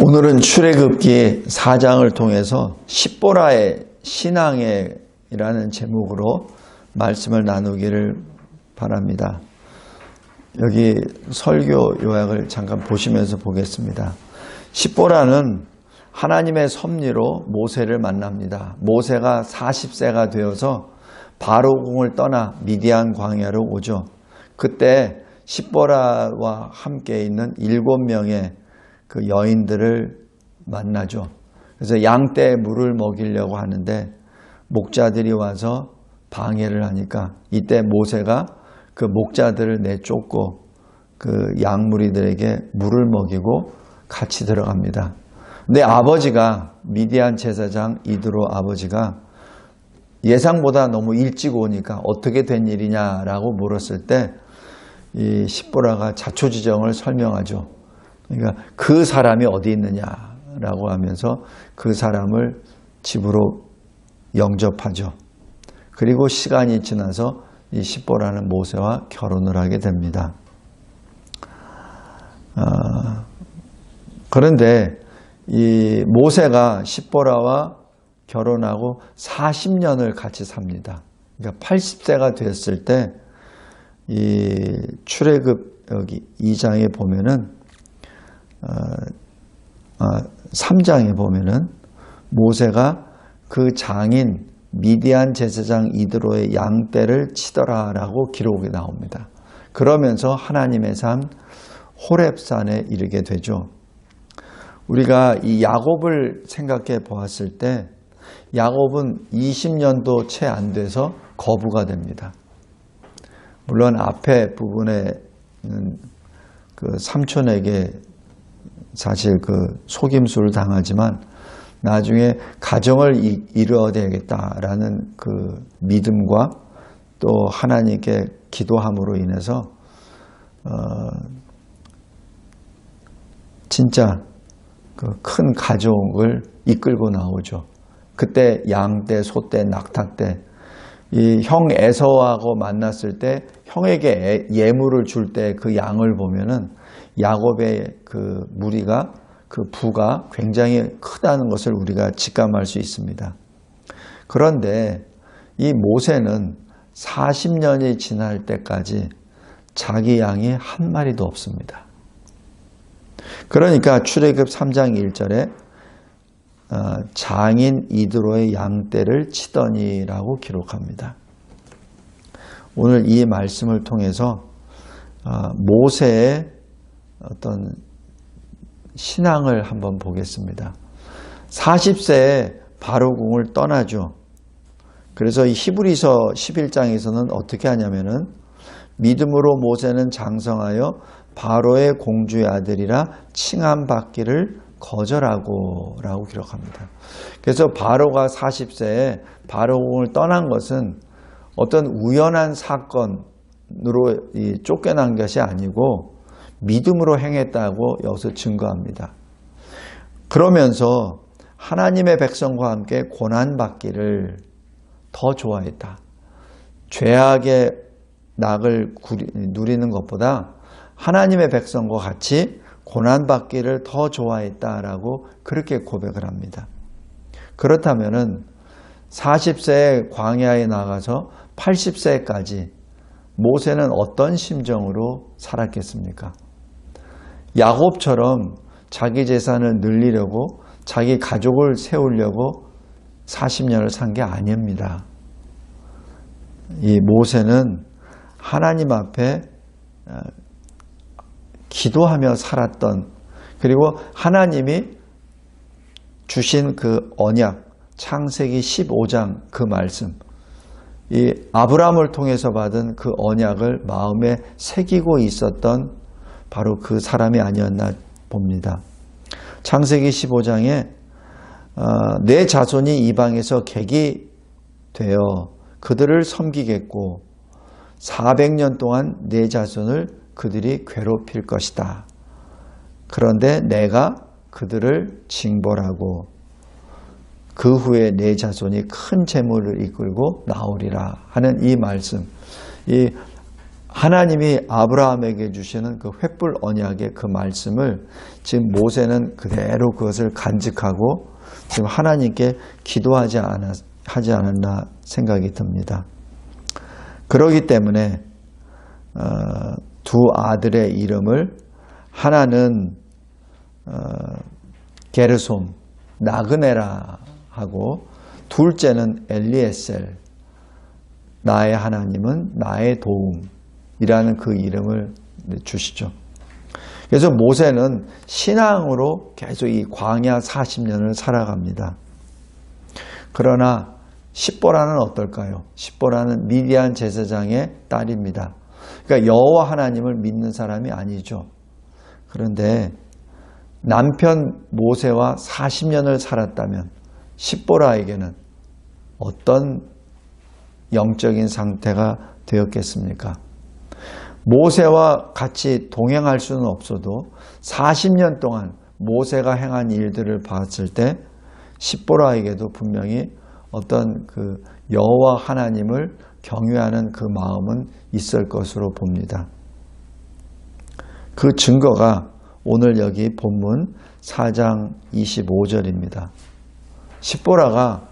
오늘은 출애굽기 4장을 통해서 십보라의 신앙이라는 제목으로 말씀을 나누기를 바랍니다. 여기 설교 요약을 잠깐 보시면서 보겠습니다. 십보라는 하나님의 섭리로 모세를 만납니다. 모세가 40세가 되어서 바로궁을 떠나 미디안 광야로 오죠. 그때 십보라와 함께 있는 7명의 그 여인들을 만나죠. 그래서 양떼에 물을 먹이려고 하는데 목자들이 와서 방해를 하니까 이때 모세가 그 목자들을 내쫓고 그 양무리들에게 물을 먹이고 같이 들어갑니다. 근데 아버지가 미디안 제사장 이드로 아버지가 예상보다 너무 일찍 오니까 어떻게 된 일이냐라고 물었을 때 이 십보라가 자초지정을 설명하죠. 그러니까 그 사람이 어디 있느냐라고 하면서 그 사람을 집으로 영접하죠. 그리고 시간이 지나서 이 십보라는 모세와 결혼을 하게 됩니다. 그런데 이 모세가 십보라와 결혼하고 40년을 같이 삽니다. 그러니까 80세가 됐을 때 이 출애굽 여기 2장에 보면은 3장에 보면은 모세가 그 장인 미디안 제사장 이드로의 양떼를 치더라라고 기록이 나옵니다. 그러면서 하나님의 산 호렙산에 이르게 되죠. 우리가 이 야곱을 생각해 보았을 때 야곱은 20년도 채 안 돼서 거부가 됩니다. 물론 앞에 부분에는 그 삼촌에게 사실 그 속임수를 당하지만 나중에 가정을 이루어야 되겠다라는 그 믿음과 또 하나님께 기도함으로 인해서 진짜 그 큰 가족을 이끌고 나오죠. 그때 양떼, 소떼, 낙타떼 이 형 에서하고 만났을 때 형에게 예물을 줄 때 그 양을 보면은 야곱의 그 무리가 그 부가 굉장히 크다는 것을 우리가 직감할 수 있습니다. 그런데 이 모세는 40년이 지날 때까지 자기 양이 한 마리도 없습니다. 그러니까 출애굽 3장 1절에 장인 이드로의 양떼를 치더니라고 기록합니다. 오늘 이 말씀을 통해서 모세의 어떤 신앙을 한번 보겠습니다. 40세에 바로궁을 떠나죠. 그래서 이 히브리서 11장에서는 어떻게 하냐면은 믿음으로 모세는 장성하여 바로의 공주의 아들이라 칭함받기를 거절하고 라고 기록합니다. 그래서 바로가 40세에 바로궁을 떠난 것은 어떤 우연한 사건으로 쫓겨난 것이 아니고 믿음으로 행했다고 여기서 증거합니다. 그러면서 하나님의 백성과 함께 고난받기를 더 좋아했다. 죄악의 낙을 누리는 것보다 하나님의 백성과 같이 고난받기를 더 좋아했다라고 그렇게 고백을 합니다. 그렇다면은 40세에 광야에 나가서 80세까지 모세는 어떤 심정으로 살았겠습니까? 야곱처럼 자기 재산을 늘리려고 자기 가족을 세우려고 40년을 산 게 아닙니다. 이 모세는 하나님 앞에 기도하며 살았던, 그리고 하나님이 주신 그 언약, 창세기 15장 그 말씀, 이 아브라함을 통해서 받은 그 언약을 마음에 새기고 있었던 바로 그 사람이 아니었나 봅니다. 창세기 15장에 내 자손이 이방에서 객이 되어 그들을 섬기겠고 400년 동안 내 자손을 그들이 괴롭힐 것이다. 그런데 내가 그들을 징벌하고 그 후에 내 자손이 큰 재물을 이끌고 나오리라 하는 이 말씀. 이 하나님이 아브라함에게 주시는 그 횃불 언약의 그 말씀을 지금 모세는 그대로 그것을 간직하고 지금 하나님께 기도하지 않았나 생각이 듭니다. 그렇기 때문에 두 아들의 이름을 하나는 게르솜, 나그네라 하고 둘째는 엘리에셀, 나의 하나님은 나의 도움이라는 그 이름을 주시죠. 그래서 모세는 신앙으로 계속 이 광야 40년을 살아갑니다. 그러나 십보라는 어떨까요? 십보라는 미디안 제사장의 딸입니다. 그러니까 여호와 하나님을 믿는 사람이 아니죠. 그런데 남편 모세와 40년을 살았다면 십보라에게는 어떤 영적인 상태가 되었겠습니까? 모세와 같이 동행할 수는 없어도 40년 동안 모세가 행한 일들을 봤을 때 십보라에게도 분명히 어떤 그 여호와 하나님을 경외하는 그 마음은 있을 것으로 봅니다. 그 증거가 오늘 여기 본문 4장 25절입니다. 십보라가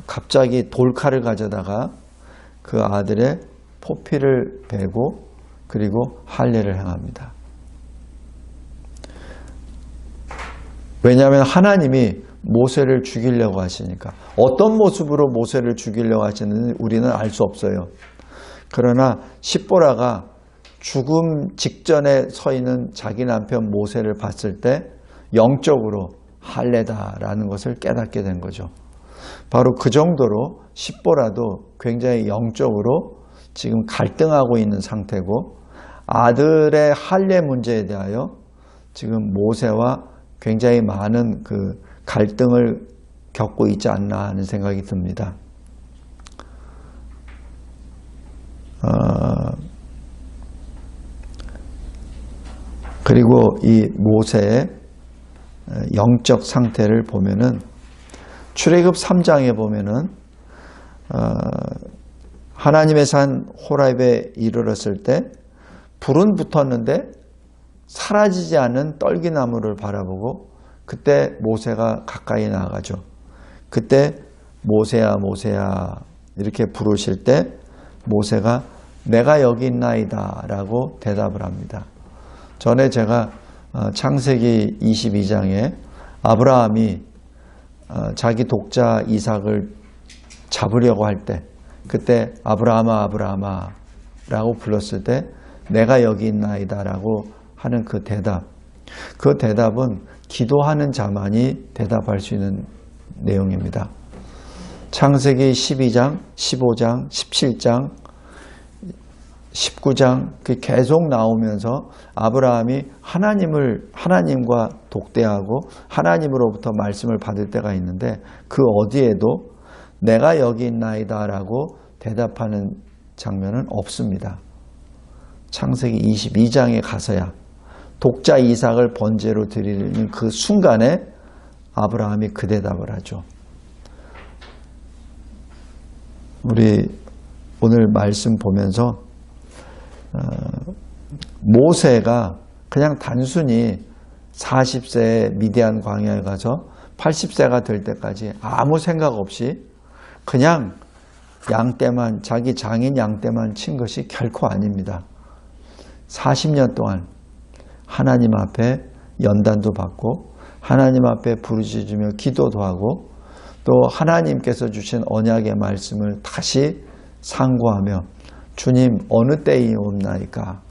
갑자기 돌칼을 가져다가 그 아들의 포피를 베고 그리고 할례를 행합니다. 왜냐하면 하나님이 모세를 죽이려고 하시니까. 어떤 모습으로 모세를 죽이려고 하시는지 우리는 알 수 없어요. 그러나 십보라가 죽음 직전에 서 있는 자기 남편 모세를 봤을 때 영적으로 할례다라는 것을 깨닫게 된 거죠. 바로 그 정도로 십보라도 굉장히 영적으로 지금 갈등하고 있는 상태고 아들의 할례 문제에 대하여 지금 모세와 굉장히 많은 그 갈등을 겪고 있지 않나 하는 생각이 듭니다. 그리고 이 모세의 영적 상태를 보면은 출애굽 3장에 보면은 하나님의 산 호렙에 이르렀을 때 불은 붙었는데 사라지지 않는 떨기나무를 바라보고 그때 모세가 가까이 나가죠. 그때 모세야 모세야 이렇게 부르실 때 모세가 내가 여기 있나이다 라고 대답을 합니다. 전에 제가 창세기 22장에 아브라함이 자기 독자 이삭을 잡으려고 할 때 그때 아브라함아 아브라함아 라고 불렀을 때 내가 여기 있나이다 라고 하는 그 대답, 그 대답은 기도하는 자만이 대답할 수 있는 내용입니다. 창세기 12장, 15장, 17장, 19장 계속 나오면서 아브라함이 하나님과 독대하고 하나님으로부터 말씀을 받을 때가 있는데 그 어디에도 내가 여기 있나이다 라고 대답하는 장면은 없습니다. 창세기 22장에 가서야 독자 이삭을 번제로 드리는 그 순간에 아브라함이 그 대답을 하죠. 우리 오늘 말씀 보면서 모세가 그냥 단순히 40세에 미디안 광야에 가서 80세가 될 때까지 아무 생각 없이 그냥 양떼만, 자기 장인 양떼만 친 것이 결코 아닙니다. 40년 동안 하나님 앞에 연단도 받고 하나님 앞에 부르짖으며 기도도 하고 또 하나님께서 주신 언약의 말씀을 다시 상고하며 주님 어느 때이옵나이까?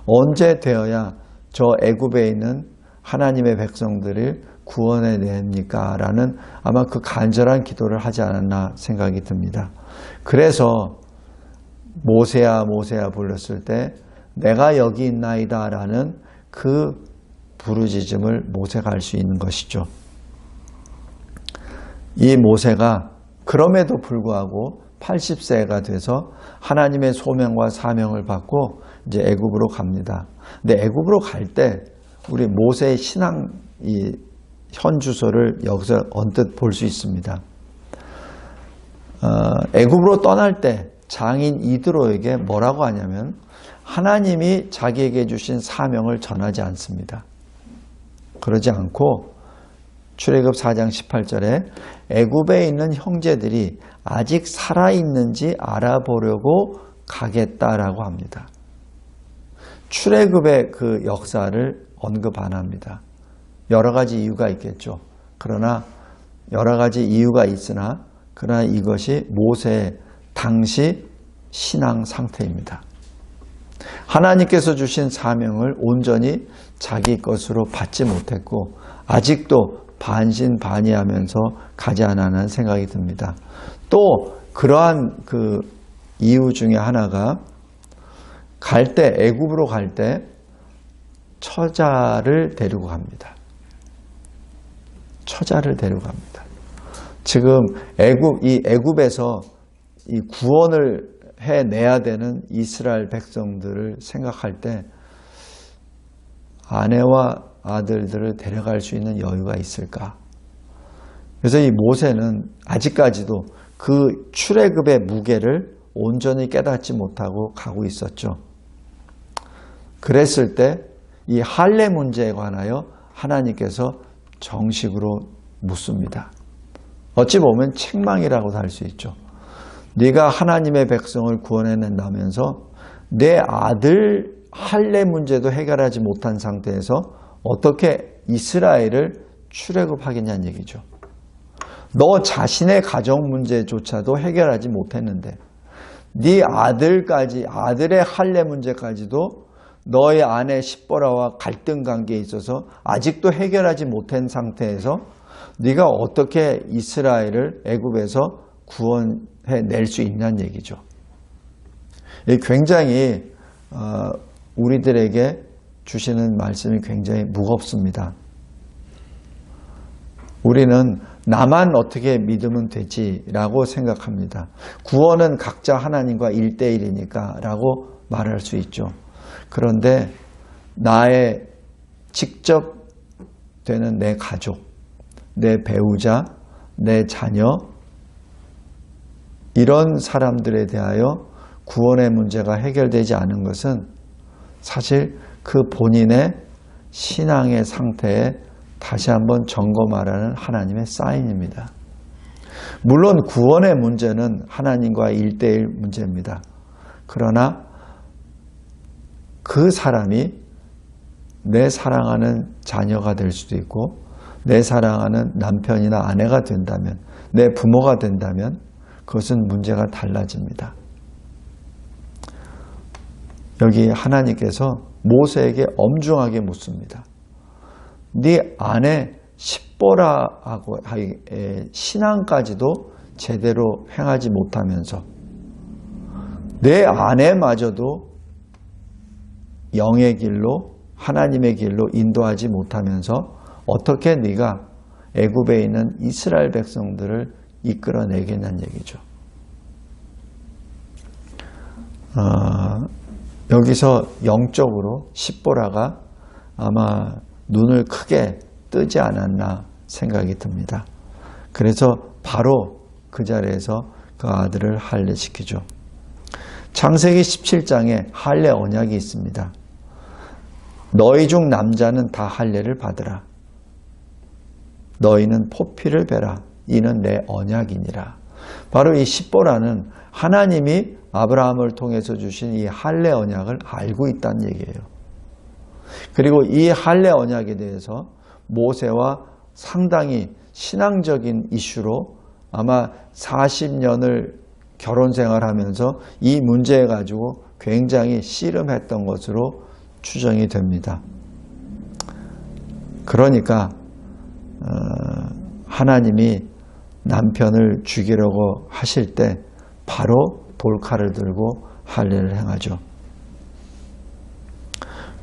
언제 되어야 저 애굽에 있는 하나님의 백성들을 구원해 냅니까? 라는 아마 그 간절한 기도를 하지 않았나 생각이 듭니다. 그래서 모세야 모세야 불렀을 때 내가 여기 있나이다 라는 그 부르짖음을 모세가 할 수 있는 것이죠. 이 모세가 그럼에도 불구하고 80세가 돼서 하나님의 소명과 사명을 받고 이제 애굽으로 갑니다. 근데 애굽으로 갈 때 우리 모세의 신앙 이 현주소를 여기서 언뜻 볼 수 있습니다. 애굽으로 떠날 때 장인 이드로에게 뭐라고 하냐면 하나님이 자기에게 주신 사명을 전하지 않습니다. 그러지 않고 출애굽 4장 18절에 애굽에 있는 형제들이 아직 살아있는지 알아보려고 가겠다라고 합니다. 출애굽의 그 역사를 언급 안 합니다. 여러 가지 이유가 있겠죠. 그러나 여러 가지 이유가 있으나 그러나 이것이 모세의 당시 신앙 상태입니다. 하나님께서 주신 사명을 온전히 자기 것으로 받지 못했고 아직도 반신반의하면서 가지 않았는 생각이 듭니다. 또 그러한 그 이유 중에 하나가 갈 때 애굽으로 갈 때 처자를 데리고 갑니다. 처자를 데리고 갑니다. 지금 애굽에서 이 구원을 해내야 되는 이스라엘 백성들을 생각할 때 아내와 아들들을 데려갈 수 있는 여유가 있을까? 그래서 이 모세는 아직까지도 그 출애굽의 무게를 온전히 깨닫지 못하고 가고 있었죠. 그랬을 때 이 할례 문제에 관하여 하나님께서 정식으로 묻습니다. 어찌 보면 책망이라고도 할 수 있죠. 네가 하나님의 백성을 구원해낸다면서 내 아들 할례 문제도 해결하지 못한 상태에서 어떻게 이스라엘을 출애굽하겠냐는 얘기죠. 너 자신의 가정 문제조차도 해결하지 못했는데 네 아들의 할례 문제까지도 너의 아내 십보라와 갈등 관계에 있어서 아직도 해결하지 못한 상태에서 네가 어떻게 이스라엘을 애굽에서 구원해낼 수 있냐는 얘기죠. 굉장히 우리들에게 주시는 말씀이 굉장히 무겁습니다. 우리는 나만 어떻게 믿으면 되지라고 생각합니다. 구원은 각자 하나님과 1대1이니까 라고 말할 수 있죠. 그런데 나의 직접 되는 내 가족, 내 배우자, 내 자녀 이런 사람들에 대하여 구원의 문제가 해결되지 않은 것은 사실 그 본인의 신앙의 상태에 다시 한번 점검하라는 하나님의 사인입니다. 물론 구원의 문제는 하나님과 1대1 문제입니다. 그러나 그 사람이 내 사랑하는 자녀가 될 수도 있고 내 사랑하는 남편이나 아내가 된다면 내 부모가 된다면 그것은 문제가 달라집니다. 여기 하나님께서 모세에게 엄중하게 묻습니다. 네 아내 십보라하고의 신앙까지도 제대로 행하지 못하면서 내 아내마저도 영의 길로 하나님의 길로 인도하지 못하면서 어떻게 네가 애굽에 있는 이스라엘 백성들을 이끌어내겠냐는 얘기죠. 여기서 영적으로 십보라가 아마 눈을 크게 뜨지 않았나 생각이 듭니다. 그래서 바로 그 자리에서 그 아들을 할례시키죠. 창세기 17장에 할례 언약이 있습니다. 너희 중 남자는 다 할례를 받으라. 너희는 포피를 베라. 이는 내 언약이니라. 바로 이 십보라는 하나님이 아브라함을 통해서 주신 이 할례 언약을 알고 있다는 얘기예요. 그리고 이 할례 언약에 대해서 모세와 상당히 신앙적인 이슈로 아마 40년을 결혼 생활하면서 이 문제에 가지고 굉장히 씨름했던 것으로 추정이 됩니다. 그러니까 하나님이 남편을 죽이려고 하실 때 바로 돌칼을 들고 할례를 행하죠.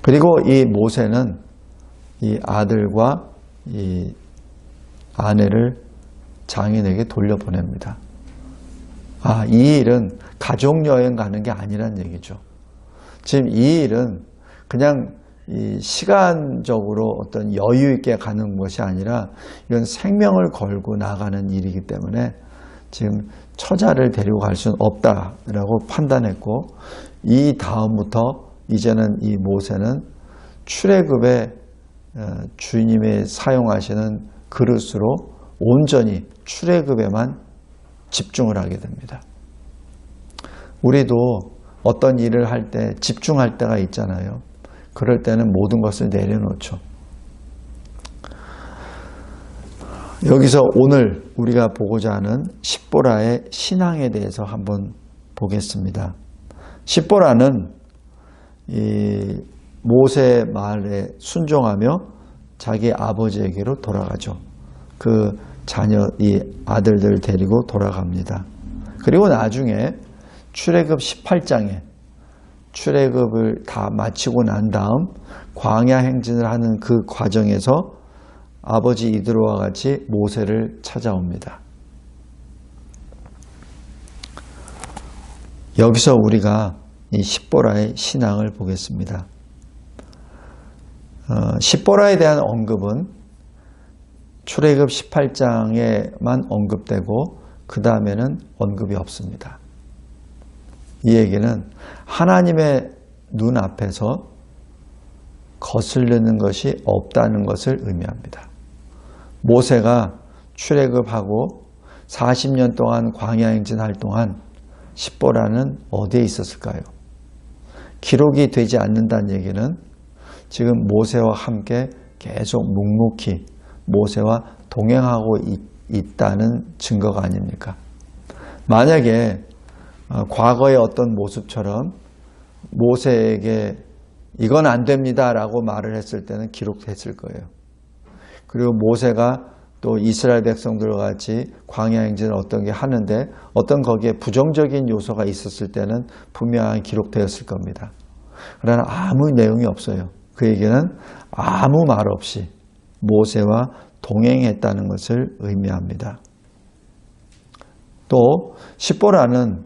그리고 이 모세는 이 아들과 이 아내를 장인에게 돌려보냅니다. 이 일은 가족여행 가는 게 아니란 얘기죠. 지금 이 일은 그냥 이 시간적으로 어떤 여유 있게 가는 것이 아니라 이건 생명을 걸고 나가는 일이기 때문에 지금 처자를 데리고 갈 수는 없다라고 판단했고 이 다음부터 이제는 이 모세는 출애굽에 주님이 사용하시는 그릇으로 온전히 출애굽에만 집중을 하게 됩니다. 우리도 어떤 일을 할 때 집중할 때가 있잖아요. 그럴 때는 모든 것을 내려놓죠. 여기서 오늘 우리가 보고자 하는 십보라의 신앙에 대해서 한번 보겠습니다. 십보라는 이 모세의 말에 순종하며 자기 아버지에게로 돌아가죠. 그 자녀, 이 아들들을 데리고 돌아갑니다. 그리고 나중에 출애굽 18장에 출애굽을 다 마치고 난 다음 광야 행진을 하는 그 과정에서 아버지 이드로와 같이 모세를 찾아옵니다. 여기서 우리가 이 십보라의 신앙을 보겠습니다. 십보라에 대한 언급은 출애굽 18장에만 언급되고 그 다음에는 언급이 없습니다. 이 얘기는 하나님의 눈앞에서 거슬리는 것이 없다는 것을 의미합니다. 모세가 출애굽하고 40년 동안 광야 행진할 동안 십보라는 어디에 있었을까요? 기록이 되지 않는다는 얘기는 지금 모세와 함께 계속 묵묵히 모세와 동행하고 있다는 증거가 아닙니까? 만약에 과거의 어떤 모습처럼 모세에게 이건 안 됩니다 라고 말을 했을 때는 기록됐을 거예요. 그리고 모세가 또 이스라엘 백성들과 같이 광야 행진을 어떤 게 하는데 어떤 거기에 부정적인 요소가 있었을 때는 분명히 기록되었을 겁니다. 그러나 아무 내용이 없어요. 그 얘기는 아무 말 없이 모세와 동행했다는 것을 의미합니다. 또 십보라는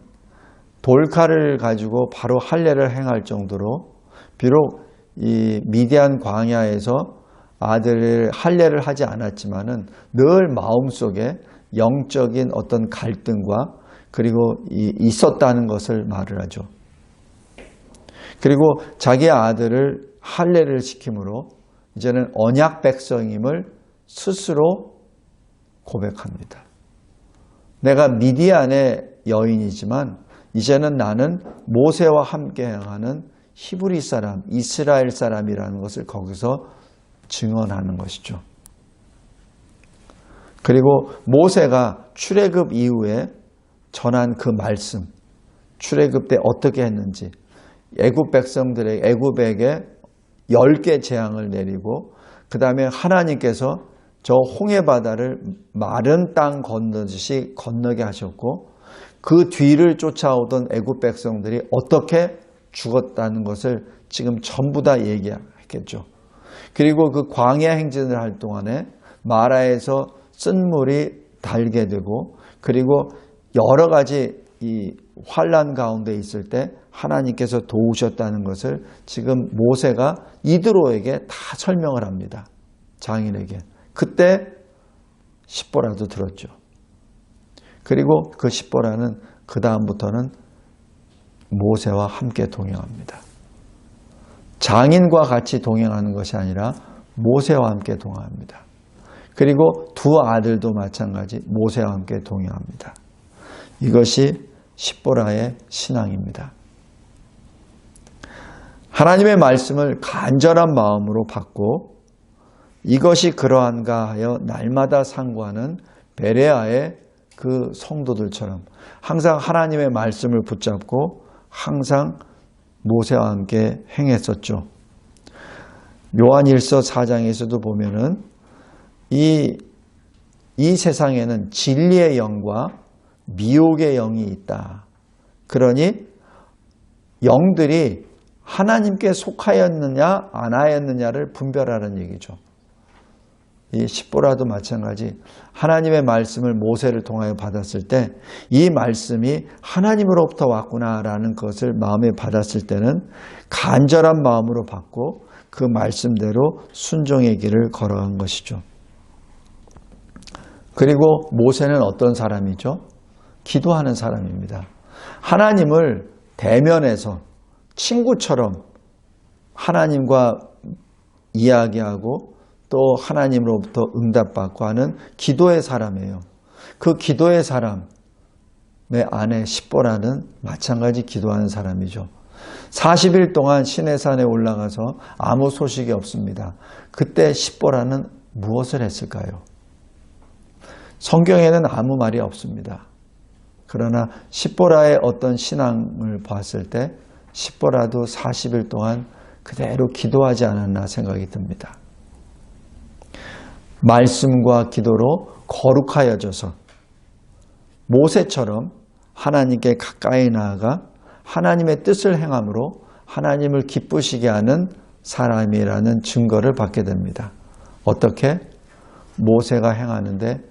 돌칼을 가지고 바로 할례를 행할 정도로 비록 이 미디안 광야에서 아들을 할례를 하지 않았지만은 늘 마음속에 영적인 어떤 갈등과 그리고 있었다는 것을 말을 하죠. 그리고 자기 아들을 할례를 시킴으로 이제는 언약 백성임을 스스로 고백합니다. 내가 미디안의 여인이지만 이제는 나는 모세와 함께 행하는 히브리 사람, 이스라엘 사람이라는 것을 거기서 증언하는 것이죠. 그리고 모세가 출애굽 이후에 전한 그 말씀, 출애굽 때 어떻게 했는지, 애굽 백성들에게 애굽에게 10개 재앙을 내리고 그 다음에 하나님께서 저 홍해 바다를 마른 땅 건너듯이 건너게 하셨고 그 뒤를 쫓아오던 애굽 백성들이 어떻게 죽었다는 것을 지금 전부 다 얘기했겠죠. 그리고 그 광야 행진을 할 동안에 마라에서 쓴물이 달게 되고 그리고 여러 가지 이 환난 가운데 있을 때 하나님께서 도우셨다는 것을 지금 모세가 이드로에게 다 설명을 합니다. 장인에게. 그때 십보라도 들었죠. 그리고 그 십보라는 그 다음부터는 모세와 함께 동행합니다. 장인과 같이 동행하는 것이 아니라 모세와 함께 동행합니다. 그리고 두 아들도 마찬가지 모세와 함께 동행합니다. 이것이 십보라의 신앙입니다. 하나님의 말씀을 간절한 마음으로 받고 이것이 그러한가 하여 날마다 상고하는 베레아의 그 성도들처럼 항상 하나님의 말씀을 붙잡고 항상 모세와 함께 행했었죠. 요한일서 4장에서도 보면은 이 세상에는 진리의 영과 미혹의 영이 있다. 그러니 영들이 하나님께 속하였느냐 안 하였느냐를 분별하라는 얘기죠. 이 십보라도 마찬가지 하나님의 말씀을 모세를 통하여 받았을 때 이 말씀이 하나님으로부터 왔구나라는 것을 마음에 받았을 때는 간절한 마음으로 받고 그 말씀대로 순종의 길을 걸어간 것이죠. 그리고 모세는 어떤 사람이죠? 기도하는 사람입니다. 하나님을 대면해서 친구처럼 하나님과 이야기하고 또 하나님으로부터 응답받고 하는 기도의 사람이에요. 그 기도의 사람의 아내 십보라는 마찬가지 기도하는 사람이죠. 40일 동안 시내산에 올라가서 아무 소식이 없습니다. 그때 십보라는 무엇을 했을까요? 성경에는 아무 말이 없습니다. 그러나 십보라의 어떤 신앙을 봤을 때 십보라도 40일 동안 그대로 기도하지 않았나 생각이 듭니다. 말씀과 기도로 거룩하여져서 모세처럼 하나님께 가까이 나아가 하나님의 뜻을 행함으로 하나님을 기쁘시게 하는 사람이라는 증거를 받게 됩니다. 어떻게? 모세가 행하는데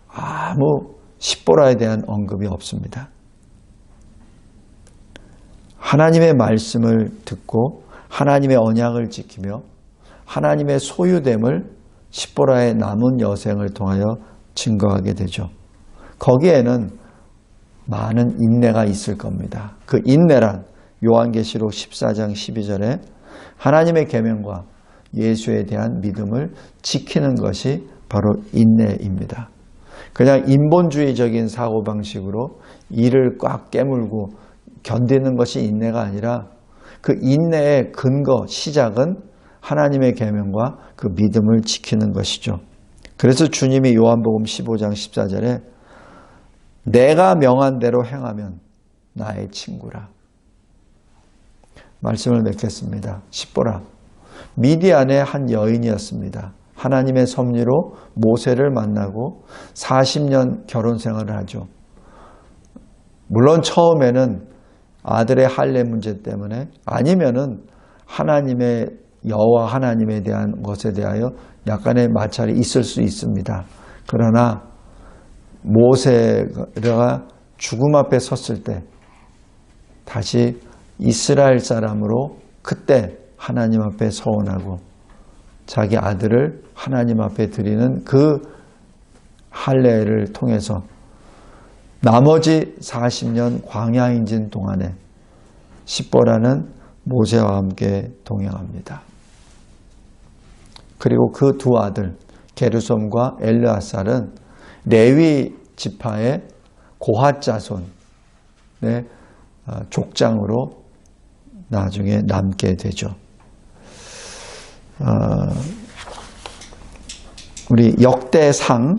아무 십보라에 대한 언급이 없습니다. 하나님의 말씀을 듣고 하나님의 언약을 지키며 하나님의 소유됨을 십보라의 남은 여생을 통하여 증거하게 되죠. 거기에는 많은 인내가 있을 겁니다. 그 인내란 요한계시록 14장 12절에 하나님의 계명과 예수에 대한 믿음을 지키는 것이 바로 인내입니다. 그냥 인본주의적인 사고방식으로 이를 꽉 깨물고 견디는 것이 인내가 아니라 그 인내의 근거, 시작은 하나님의 계명과 그 믿음을 지키는 것이죠. 그래서 주님이 요한복음 15장 14절에 내가 명한 대로 행하면 나의 친구라. 말씀을 맺겠습니다. 십보라, 미디안의 한 여인이었습니다. 하나님의 섭리로 모세를 만나고 40년 결혼 생활을 하죠. 물론 처음에는 아들의 할례 문제 때문에 아니면은 하나님의 여호와 하나님에 대한 것에 대하여 약간의 마찰이 있을 수 있습니다. 그러나 모세가 죽음 앞에 섰을 때 다시 이스라엘 사람으로 그때 하나님 앞에 서원하고 자기 아들을 하나님 앞에 드리는 그 할례를 통해서 나머지 40년 광야인진 동안에 십보라는 모세와 함께 동행합니다. 그리고 그 두 아들 게르솜과 엘르아살은 레위 지파의 고핫 자손의 족장으로 나중에 남게 되죠. 우리 역대상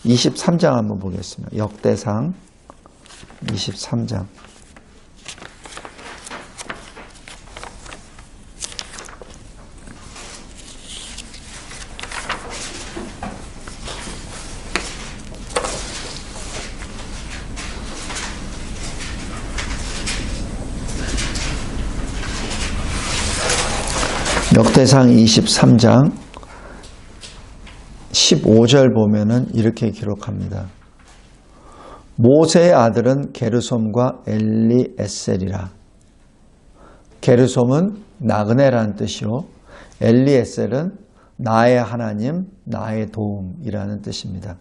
23장 한번 보겠습니다. 역대상 23장. 역대상 23장 15절 보면은 이렇게 기록합니다. 모세의 아들은 게르솜과 엘리에셀이라. 게르솜은 나그네라는 뜻이요, 엘리에셀은 나의 하나님, 나의 도움이라는 뜻입니다.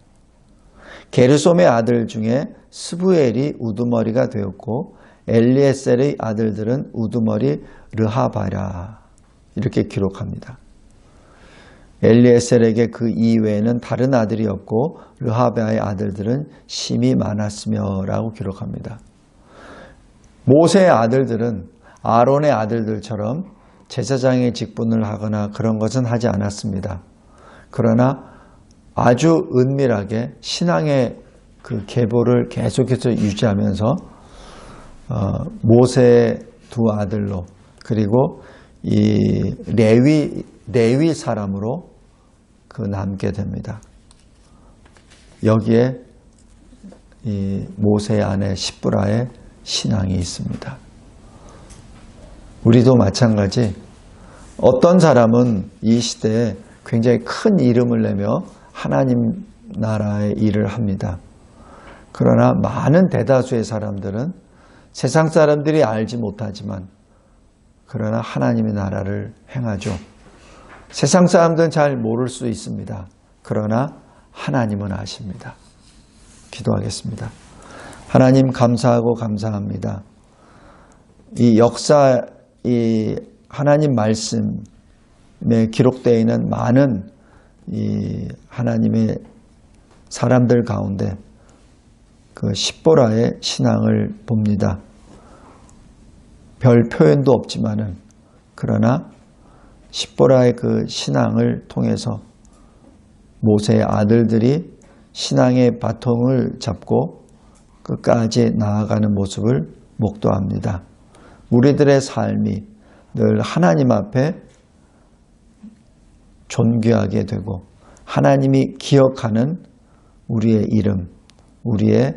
게르솜의 아들 중에 스부엘이 우두머리가 되었고 엘리에셀의 아들들은 우두머리 르하바라. 이렇게 기록합니다. 엘리에셀에게 그 이외에는 다른 아들이 없고 르하바의 아들들은 심이 많았으며 라고 기록합니다. 모세의 아들들은 아론의 아들들처럼 제사장의 직분을 하거나 그런 것은 하지 않았습니다. 그러나 아주 은밀하게 신앙의 그 계보를 계속해서 유지하면서 모세의 두 아들로 그리고 이 레위 사람으로 그 남게 됩니다. 여기에 이 모세의 아내 십보라의 신앙이 있습니다. 우리도 마찬가지. 어떤 사람은 이 시대에 굉장히 큰 이름을 내며 하나님 나라의 일을 합니다. 그러나 많은 대다수의 사람들은 세상 사람들이 알지 못하지만 그러나 하나님의 나라를 행하죠. 세상 사람들은 잘 모를 수 있습니다. 그러나 하나님은 아십니다. 기도하겠습니다. 하나님 감사하고 감사합니다. 이 역사, 이 하나님 말씀에 기록되어 있는 많은 이 하나님의 사람들 가운데 그 십보라의 신앙을 봅니다. 별 표현도 없지만은 그러나 십보라의 그 신앙을 통해서 모세의 아들들이 신앙의 바통을 잡고 끝까지 나아가는 모습을 목도합니다. 우리들의 삶이 늘 하나님 앞에 존귀하게 되고 하나님이 기억하는 우리의 이름, 우리의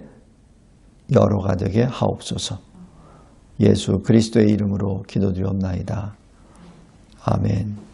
여로가 되게 하옵소서. 예수 그리스도의 이름으로 기도드리옵나이다. 아멘.